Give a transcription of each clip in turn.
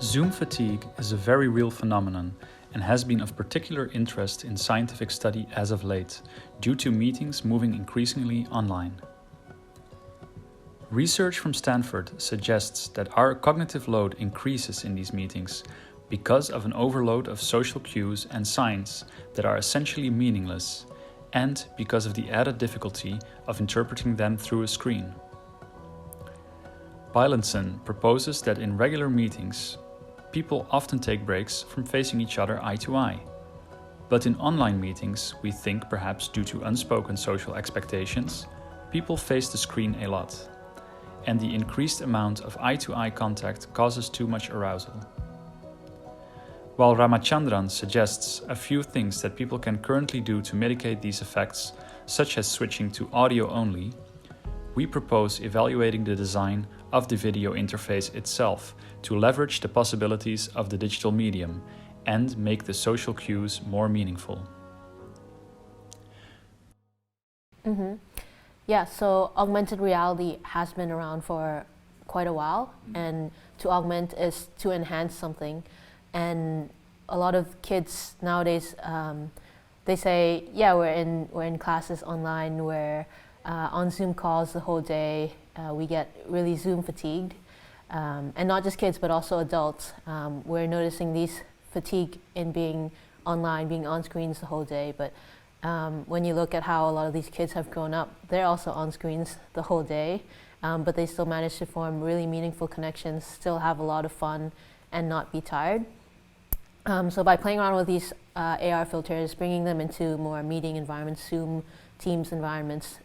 Zoom fatigue is a very real phenomenon and has been of particular interest in scientific study as of late, due to meetings moving increasingly online. Research from Stanford suggests that our cognitive load increases in these meetings because of an overload of social cues and signs that are essentially meaningless, and because of the added difficulty of interpreting them through a screen. Beilenson proposes that in regular meetings, people often take breaks from facing each other eye to eye. But in online meetings, we think perhaps due to unspoken social expectations, people face the screen a lot, and the increased amount of eye-to-eye contact causes too much arousal. While Ramachandran suggests a few things that people can currently do to mitigate these effects, such as switching to audio only, we propose evaluating the design of the video interface itself to leverage the possibilities of the digital medium and make the social cues more meaningful. Yeah, so augmented reality has been around for quite a while, and to augment is to enhance something. And a lot of kids nowadays, they say, yeah, we're in classes online, we're on Zoom calls the whole day, we get really Zoom fatigued. And not just kids, but also adults. We're noticing these fatigue in being online, being on screens the whole day. But when you look at how a lot of these kids have grown up, they're also on screens the whole day, but they still manage to form really meaningful connections, still have a lot of fun, and not be tired. So by playing around with these AR filters, bringing them into more meeting environments, Zoom, Teams environments,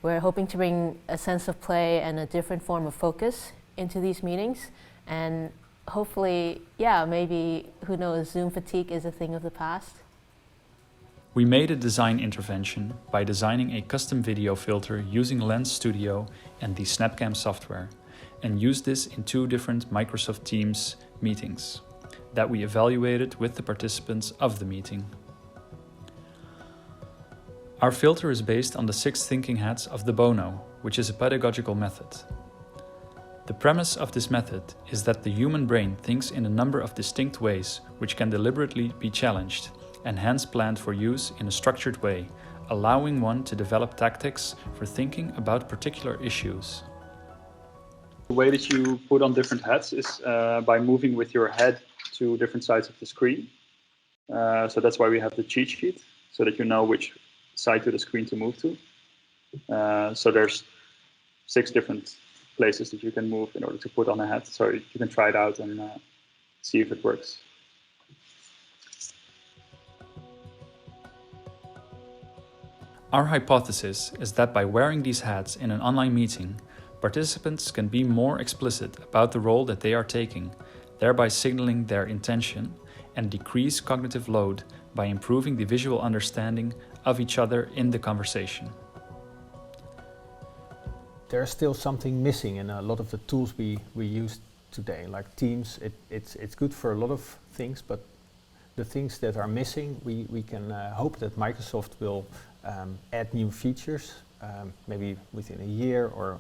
we're hoping to bring a sense of play and a different form of focus into these meetings. And hopefully, yeah, maybe, who knows, Zoom fatigue is a thing of the past. We made a design intervention by designing a custom video filter using Lens Studio and the SnapCam software, and used this in 2 different Microsoft Teams meetings that we evaluated with the participants of the meeting. Our filter is based on the 6 thinking hats of the Bono, which is a pedagogical method. The premise of this method is that the human brain thinks in a number of distinct ways which can deliberately be challenged, and hence planned for use in a structured way, allowing one to develop tactics for thinking about particular issues. The way that you put on different hats is by moving with your head to different sides of the screen. So that's why we have the cheat sheet, so that you know which side to the screen to move to. So there's 6 different places that you can move in order to put on a hat. So you can try it out and see if it works. Our hypothesis is that by wearing these hats in an online meeting, participants can be more explicit about the role that they are taking, thereby signaling their intention, and decrease cognitive load by improving the visual understanding of each other in the conversation. There's still something missing in a lot of the tools we use today, like Teams. It's good for a lot of things, but the things that are missing, we can hope that Microsoft will add new features, maybe within a year or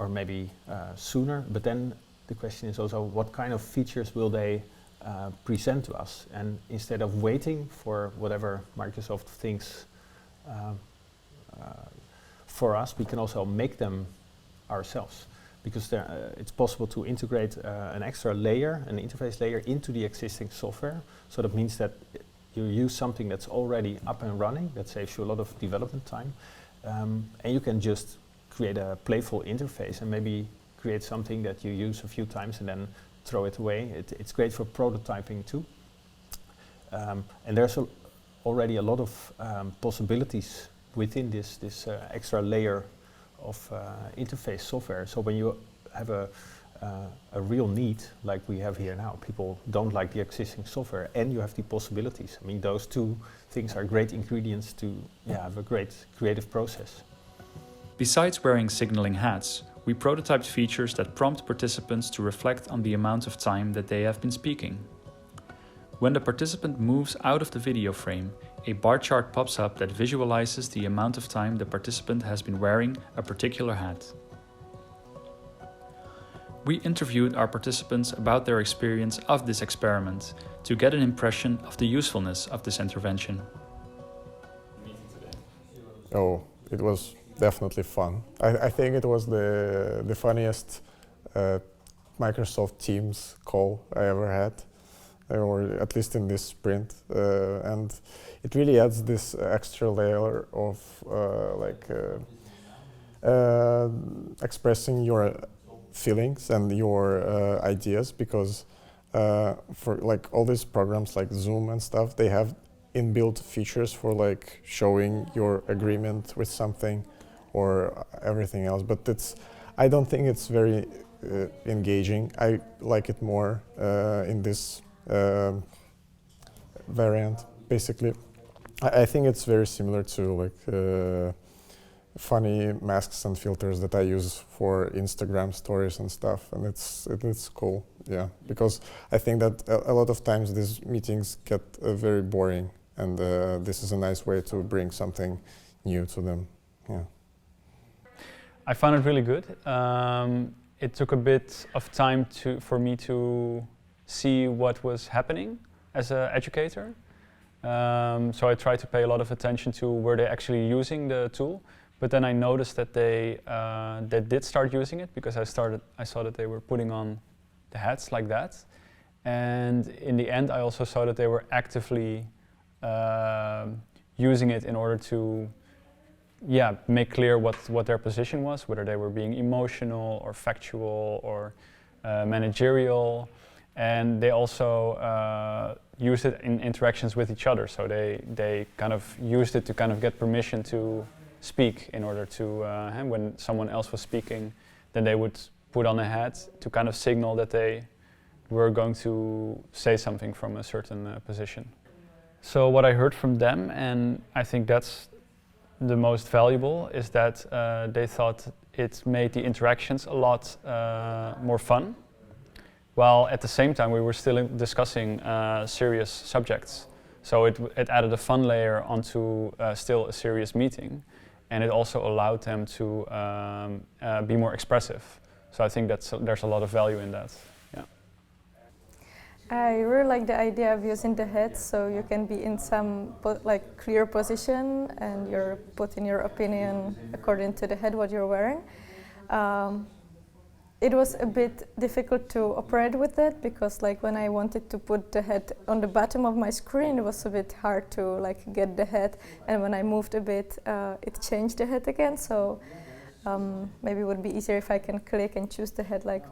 maybe sooner. But then the question is also, what kind of features will they present to us? And instead of waiting for whatever Microsoft thinks for us, we can also make them ourselves, because it's possible to integrate an extra layer, an interface layer, into the existing software. So that means that you use something that's already up and running, that saves you a lot of development time, and you can just create a playful interface and maybe create something that you use a few times and then throw it away. It's great for prototyping too. And there's already a lot of possibilities within this extra layer of interface software. So when you have a real need like we have here now, people don't like the existing software, and you have the possibilities. I mean, those 2 things are great ingredients to have a great creative process. Besides wearing signaling hats, we prototyped features that prompt participants to reflect on the amount of time that they have been speaking. When the participant moves out of the video frame, a bar chart pops up that visualizes the amount of time the participant has been wearing a particular hat. We interviewed our participants about their experience of this experiment to get an impression of the usefulness of this intervention. Oh, it was definitely fun. I think it was the funniest Microsoft Teams call I ever had, or at least in this sprint. And it really adds this extra layer of expressing your feelings and your ideas, because for like all these programs like Zoom and stuff, they have inbuilt features for like showing your agreement with something or everything else, but I don't think it's very engaging. I like it more in this variant. Basically, I think it's very similar to like funny masks and filters that I use for Instagram stories and stuff, and it's cool, yeah, because I think that a lot of times these meetings get very boring, and this is a nice way to bring something new to them. Yeah. I found it really good. It took a bit of time for me to see what was happening as an educator. So I tried to pay a lot of attention to were they actually using the tool. But then I noticed that they did start using it, because I saw that they were putting on the hats like that. And in the end, I also saw that they were actively using it in order to make clear what their position was, whether they were being emotional or factual or managerial. And they also used it in interactions with each other. So they kind of used it to kind of get permission to speak, in order to, when someone else was speaking, then they would put on a hat to kind of signal that they were going to say something from a certain position. So what I heard from them, and I think that's the most valuable, is that they thought it made the interactions a lot more fun, while at the same time we were still discussing serious subjects. So it added a fun layer onto still a serious meeting. And it also allowed them to be more expressive. So I think there's a lot of value in that. Yeah. I really like the idea of using the head, so you can be in some clear position, and you're putting your opinion according to the head what you're wearing. It was a bit difficult to operate with it, because like when I wanted to put the head on the bottom of my screen, it was a bit hard to like get the head, and when I moved a bit, it changed the head again. So maybe it would be easier if I can click and choose the head like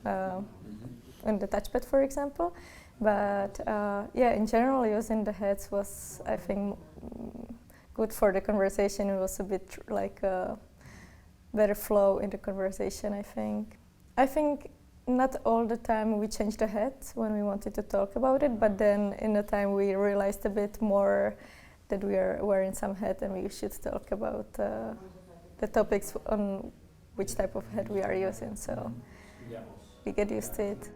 on the touchpad, for example. But in general, using the heads was, I think, good for the conversation. It was a bit like a better flow in the conversation, I think. I think not all the time we changed the heads when we wanted to talk about it, but then in the time we realized a bit more that we are wearing some head and we should talk about the topics on which type of head we are using, so we get used to it.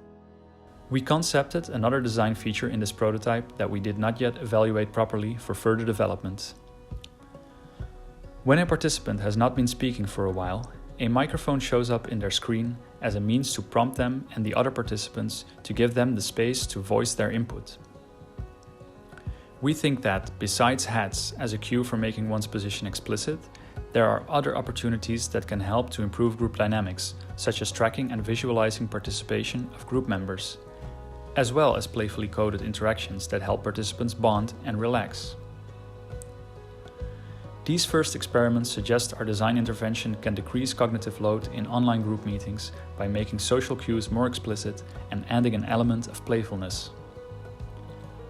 We concepted another design feature in this prototype that we did not yet evaluate properly for further development. When a participant has not been speaking for a while, a microphone shows up in their screen as a means to prompt them and the other participants to give them the space to voice their input. We think that, besides hats as a cue for making one's position explicit, there are other opportunities that can help to improve group dynamics, such as tracking and visualizing participation of group members, as well as playfully coded interactions that help participants bond and relax. These first experiments suggest our design intervention can decrease cognitive load in online group meetings by making social cues more explicit and adding an element of playfulness.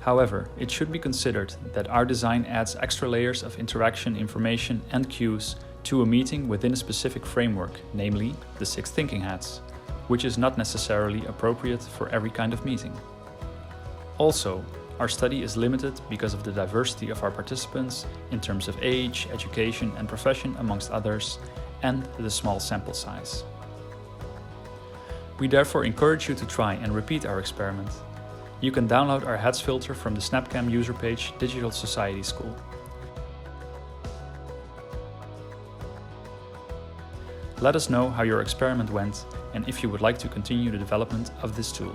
However, it should be considered that our design adds extra layers of interaction, information, and cues to a meeting within a specific framework, namely the 6 thinking hats, which is not necessarily appropriate for every kind of meeting. Also, our study is limited because of the diversity of our participants in terms of age, education, and profession, amongst others, and the small sample size. We therefore encourage you to try and repeat our experiment. You can download our hats filter from the SnapCam user page Digital Society School. Let us know how your experiment went and if you would like to continue the development of this tool.